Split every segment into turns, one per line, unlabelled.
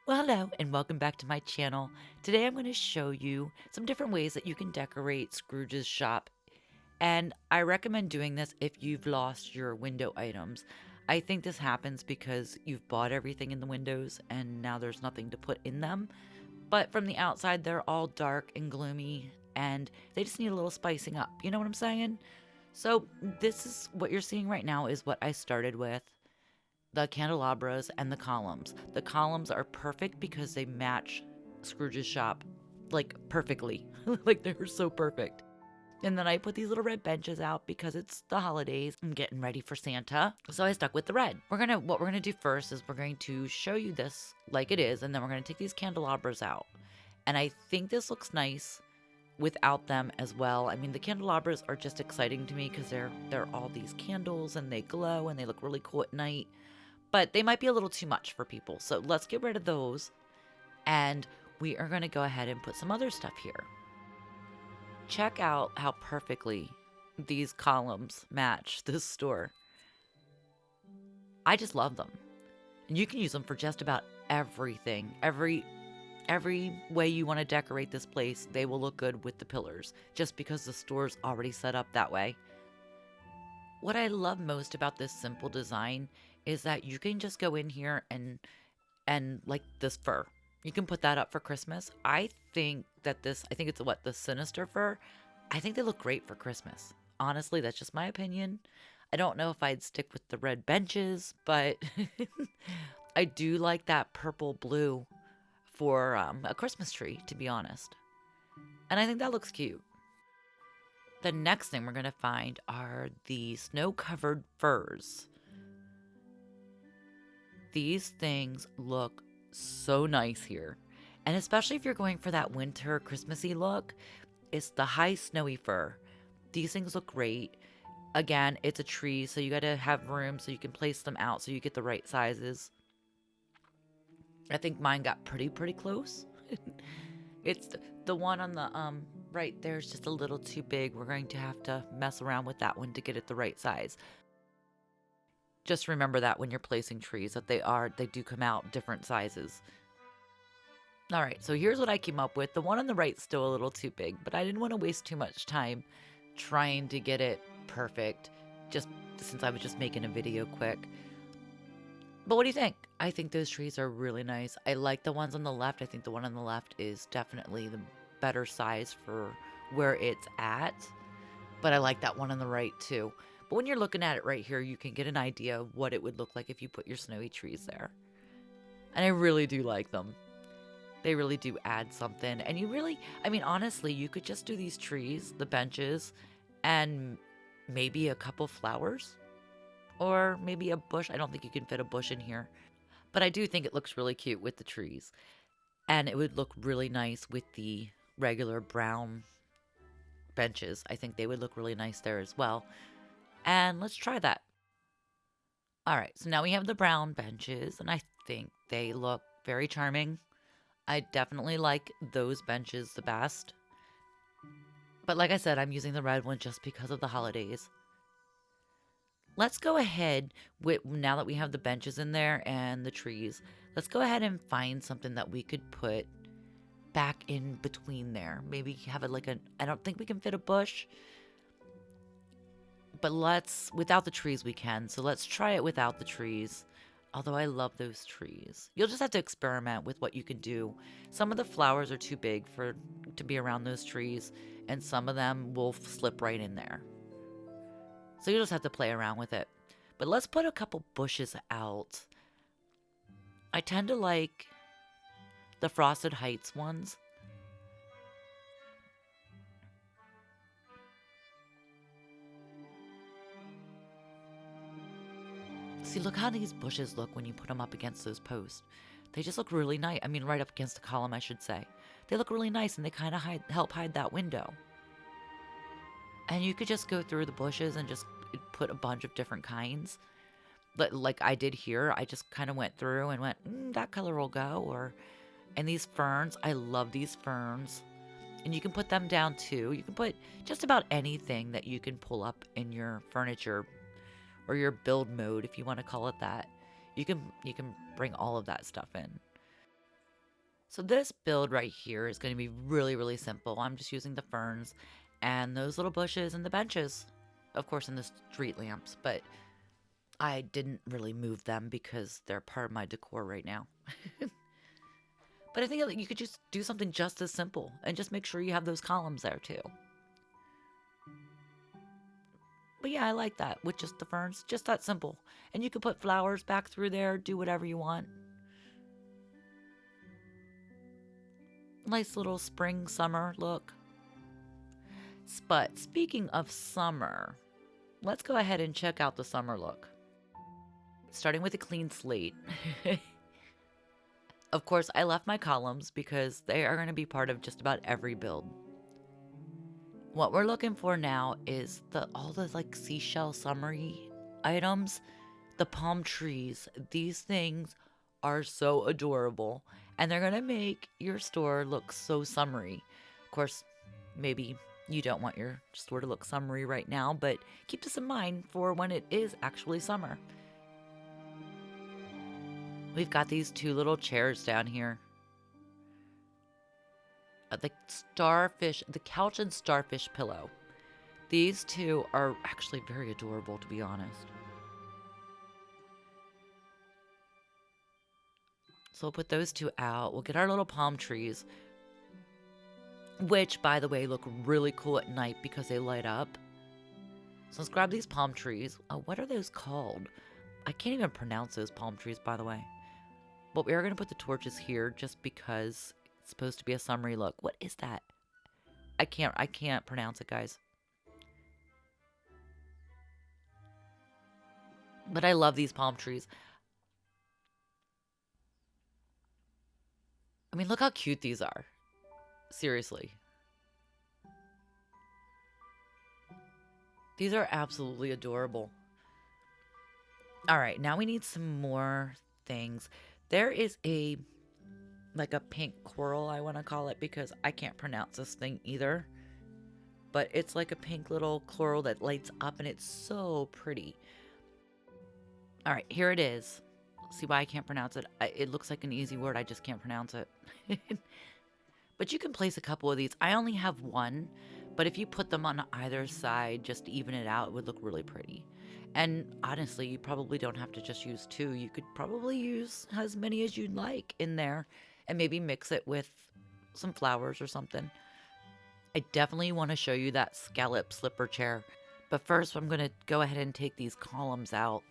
Well, hello and welcome back to my channel. Today I'm going to show you some different ways that you can decorate Scrooge's shop. And I recommend doing this if you've lost your window items. I think this happens because you've bought everything in the windows and now there's nothing to put in them. But from the outside, they're all dark and gloomy and they just need a little spicing up. You know what I'm saying? So this is what you're seeing right now is what I started with the candelabras and the columns. The columns are perfect because they match Scrooge's shop like perfectly. Like they're so perfect. And then I put these little red benches out because it's the holidays. I'm getting ready for Santa. So I stuck with the red. What we're gonna do first is we're going to show you this like it is, and then we're gonna take these candelabras out. And I think this looks nice without them as well. I mean, the candelabras are just exciting to me because they're all these candles and they glow and they look really cool at night, but they might be a little too much for people. So let's get rid of those. And we are going to go ahead and put some other stuff here. Check out how perfectly these columns match this store. I just love them. And you can use them for just about everything. Every way you want to decorate this place, they will look good with the pillars, just because the store's already set up that way. What I love most about this simple design is that you can just go in here and like this fur. You can put that up for Christmas. I think it's what, the sinister fur? I think they look great for Christmas. Honestly, that's just my opinion. I don't know if I'd stick with the red benches, but I do like that purple blue for a Christmas tree, to be honest. And I think that looks cute. The next thing we're going to find are the snow-covered furs. These things look so nice here. And especially if you're going for that winter Christmassy look, it's the high snowy fur. These things look great. Again, it's a tree, so you got to have room so you can place them out so you get the right sizes. I think mine got pretty close. It's the one on the right there is just a little too big. We're going to have to mess around with that one to get it the right size. Just remember that when you're placing trees, that they do come out different sizes. All right, so here's what I came up with. The one on the right is still a little too big, but I didn't want to waste too much time trying to get it perfect, just since I was just making a video quick. But what do you think? I think those trees are really nice. I like the ones on the left. I think the one on the left is definitely the better size for where it's at. But I like that one on the right too. But when you're looking at it right here, you can get an idea of what it would look like if you put your snowy trees there. And I really do like them. They really do add something. And I mean, honestly, you could just do these trees, the benches, and maybe a couple flowers. Or maybe a bush. I don't think you can fit a bush in here. But I do think it looks really cute with the trees. And it would look really nice with the regular brown benches. I think they would look really nice there as well. And let's try that. All right, so now we have the brown benches, and I think they look very charming. I definitely like those benches the best. But like I said, I'm using the red one just because of the holidays. Let's go ahead now that we have the benches in there and the trees, let's go ahead and find something that we could put back in between there. Maybe have it like I don't think we can fit a bush, but without the trees we can. So let's try it without the trees. Although I love those trees. You'll just have to experiment with what you can do. Some of the flowers are too big to be around those trees, and some of them will slip right in there. So you just have to play around with it. But let's put a couple bushes out. I tend to like the Frosted Heights ones. See, look how these bushes look when you put them up against those posts. They just look really nice. I mean, right up against the column, I should say. They look really nice, and they kind of help hide that window. And you could just go through the bushes and just put a bunch of different kinds. But like I did here, I just kind of went through and went, that color will go. And these ferns, I love these ferns. And you can put them down too. You can put just about anything that you can pull up in your furniture or your build mode, if you want to call it that. You can bring all of that stuff in. So this build right here is going to be really, really simple. I'm just using the ferns and those little bushes and the benches. Of course, in the street lamps, but I didn't really move them because they're part of my decor right now. But I think that you could just do something just as simple and just make sure you have those columns there too. But yeah, I like that with just the ferns, just that simple. And you could put flowers back through there, do whatever you want. Nice little spring, summer look. But speaking of summer, let's go ahead and check out the summer look. Starting with a clean slate. Of course, I left my columns because they are going to be part of just about every build. What we're looking for now is all the like seashell summery items, the palm trees. These things are so adorable and they're going to make your store look so summery. Of course, maybe you don't want your store to look summery right now, but keep this in mind for when it is actually summer. We've got these two little chairs down here. The starfish, the couch and starfish pillow. These two are actually very adorable, to be honest. So we'll put those two out. We'll get our little palm trees, which, by the way, look really cool at night because they light up. So let's grab these palm trees. What are those called? I can't even pronounce those palm trees, by the way. But we are going to put the torches here just because it's supposed to be a summery look. What is that? I can't pronounce it, guys. But I love these palm trees. I mean, look how cute these are. Seriously. These are absolutely adorable. All right, now we need some more things. There is like a pink coral, I want to call it, because I can't pronounce this thing either. But it's like a pink little coral that lights up and it's so pretty. All right, here it is. See why I can't pronounce it? It looks like an easy word. I just can't pronounce it. But you can place a couple of these. I only have one, but if you put them on either side just to even it out, it would look really pretty. And honestly, you probably don't have to just use two. You could probably use as many as you'd like in there and maybe mix it with some flowers or something. I definitely want to show you that scallop slipper chair. But first, I'm going to go ahead and take these columns out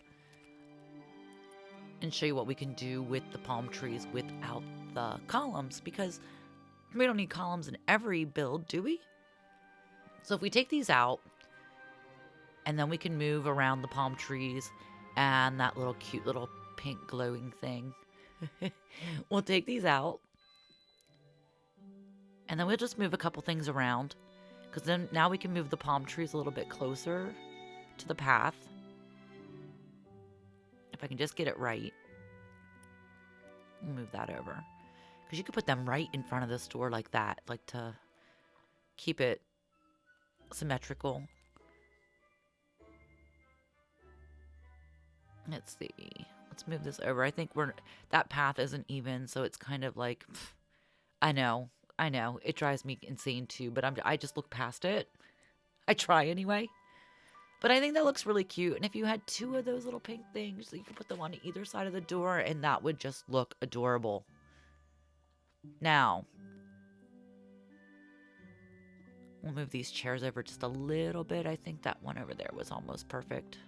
and show you what we can do with the palm trees without the columns, because we don't need columns in every build, do we? So if we take these out, and then we can move around the palm trees and that little cute little pink glowing thing. We'll take these out. And then we'll just move a couple things around. Because then now we can move the palm trees a little bit closer to the path. If I can just get it right. We'll move that over. Because you could put them right in front of the store like that. Like to keep it symmetrical. Let's see. Let's move this over. I think that path isn't even, so it's kind of like, I know. It drives me insane too, but I just look past it. I try anyway. But I think that looks really cute. And if you had two of those little pink things, you could put them on either side of the door, and that would just look adorable. Now, we'll move these chairs over just a little bit. I think that one over there was almost perfect.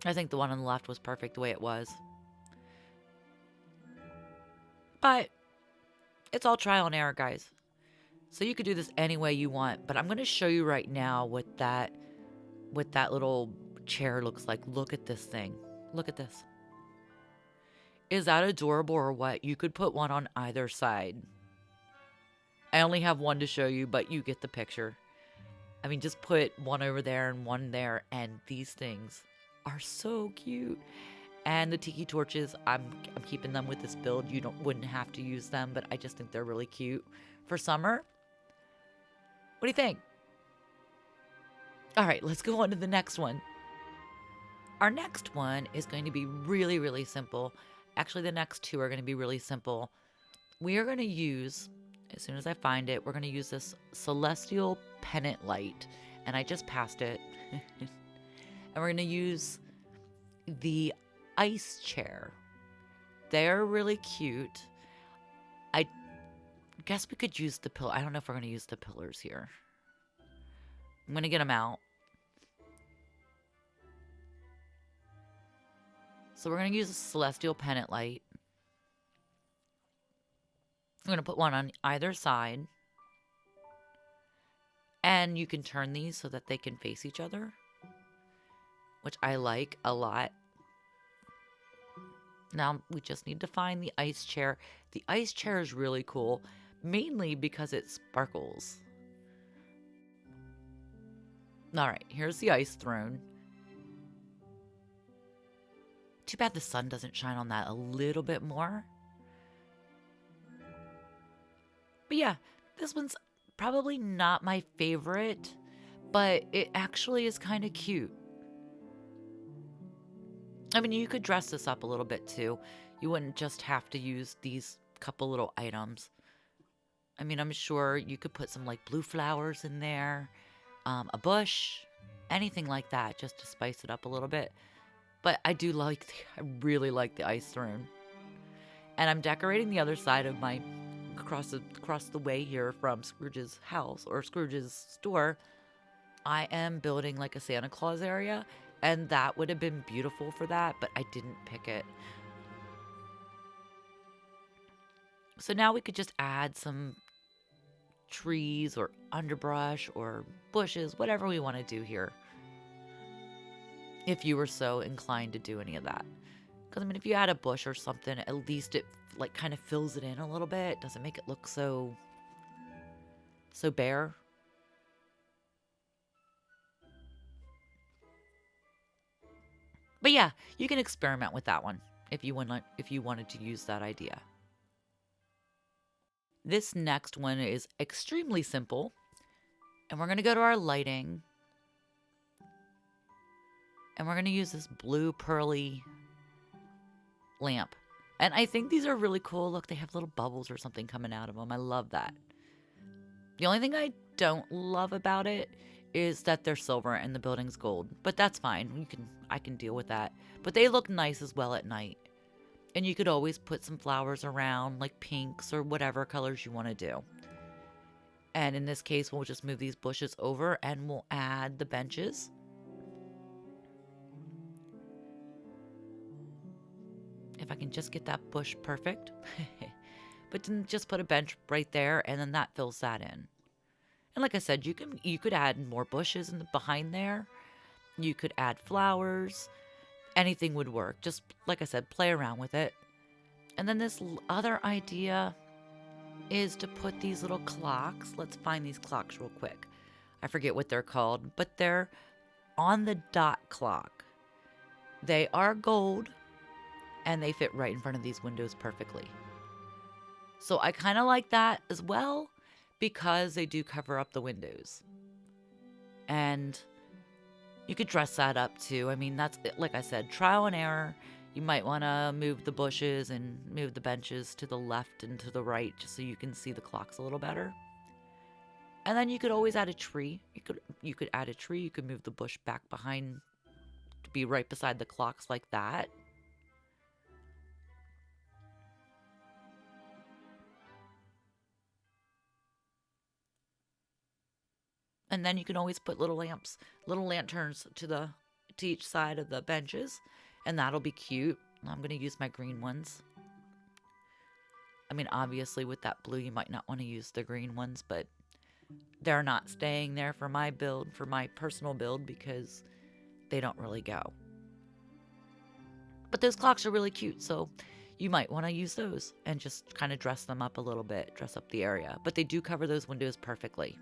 I think the one on the left was perfect the way it was. But it's all trial and error, guys. So you could do this any way you want. But I'm going to show you right now what that little chair looks like. Look at this thing. Look at this. Is that adorable or what? You could put one on either side. I only have one to show you, but you get the picture. I mean, just put one over there and one there, and these things are so cute. And the tiki torches, I'm keeping them with this build. You wouldn't have to use them, but I just think they're really cute for summer. What do you think? All right, let's go on to the next one. Our next one is going to be really, really simple. Actually, the next two are going to be really simple. We are going to use, as soon as I find it, we're going to use this celestial pennant light. And I just passed it. And we're going to use the ice chair. They're really cute. I guess we could use the pillar. I don't know if we're going to use the pillars here. I'm going to get them out. So we're going to use a celestial pennant light. I'm going to put one on either side. And you can turn these so that they can face each other, which I like a lot. Now we just need to find the ice chair. The ice chair is really cool, mainly because it sparkles. All right, here's the ice throne. Too bad the sun doesn't shine on that a little bit more. But yeah, this one's probably not my favorite, but it actually is kind of cute. I mean, you could dress this up a little bit too. You wouldn't just have to use these couple little items. I mean, I'm sure you could put some like blue flowers in there, a bush, anything like that, just to spice it up a little bit. But I really like the ice throne. And I'm decorating the other side of my, across the way here from Scrooge's house or Scrooge's store. I am building like a Santa Claus area. And that would have been beautiful for that, but I didn't pick it. So now we could just add some trees or underbrush or bushes, whatever we want to do here. If you were so inclined to do any of that. Because, I mean, if you add a bush or something, at least it like kind of fills it in a little bit. It doesn't make it look so bare. But yeah, you can experiment with that one if you wanted to use that idea. This next one is extremely simple. And we're going to go to our lighting. And we're going to use this blue pearly lamp. And I think these are really cool. Look, they have little bubbles or something coming out of them. I love that. The only thing I don't love about it is that they're silver and the building's gold. But that's fine. I can deal with that. But they look nice as well at night. And you could always put some flowers around, like pinks or whatever colors you want to do. And in this case, we'll just move these bushes over and we'll add the benches. If I can just get that bush perfect. But then just put a bench right there and then that fills that in. And like I said, you could add more bushes behind there. You could add flowers. Anything would work. Just like I said, play around with it. And then this other idea is to put these little clocks. Let's find these clocks real quick. I forget what they're called, but they're on the dot clock. They are gold and they fit right in front of these windows perfectly. So I kind of like that as well, because they do cover up the windows. And you could dress that up too. I mean, that's, like I said, trial and error. You might want to move the bushes and move the benches to the left and to the right just so you can see the clocks a little better. And then you could always add a tree. You could add a tree. You could move the bush back behind to be right beside the clocks like that. And then you can always put little lamps, little lanterns to each side of the benches. And that'll be cute. I'm going to use my green ones. I mean, obviously with that blue, you might not want to use the green ones, but they're not staying there for my build, for my personal build, because they don't really go. But those clocks are really cute, so you might want to use those and just kind of dress them up a little bit, dress up the area. But they do cover those windows perfectly.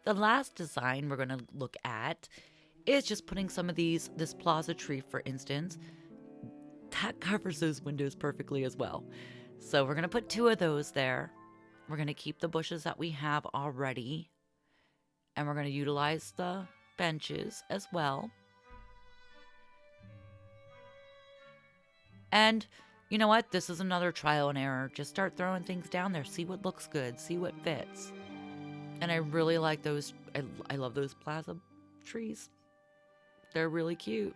The last design we're going to look at is just putting some of this plaza tree, for instance. That covers those windows perfectly as well. So we're going to put 2 of those there. We're going to keep the bushes that we have already. And we're going to utilize the benches as well. And you know what? This is another trial and error. Just start throwing things down there. See what looks good. See what fits. And I really like those. I love those plaza trees. They're really cute.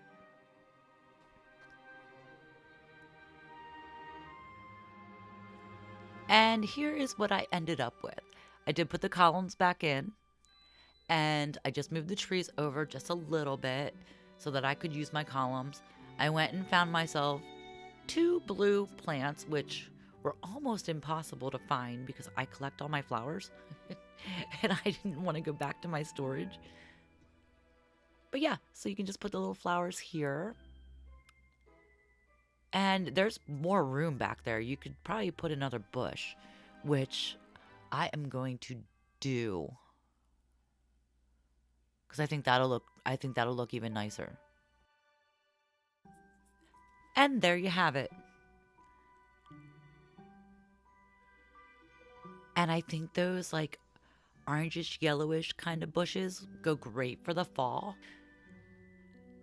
And here is what I ended up with. I did put the columns back in, and I just moved the trees over just a little bit so that I could use my columns. I went and found myself 2 blue plants, which were almost impossible to find because I collect all my flowers and I didn't want to go back to my storage. But yeah, so you can just put the little flowers here. And there's more room back there. You could probably put another bush, which I am going to do because I think that'll look even nicer. And there you have it. And I think those like orangish yellowish kind of bushes go great for the fall.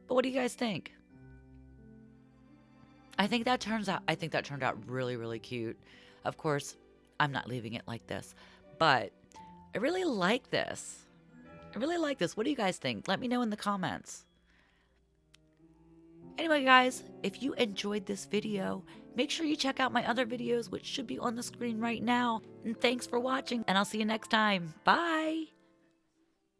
But what do you guys think? I think that turned out really, really cute. Of course, I'm not leaving it like this, but I really like this. I really like this. What do you guys think? Let me know in the comments. Anyway, guys, if you enjoyed this video, make sure you check out my other videos, which should be on the screen right now. And thanks for watching, and I'll see you next time. Bye!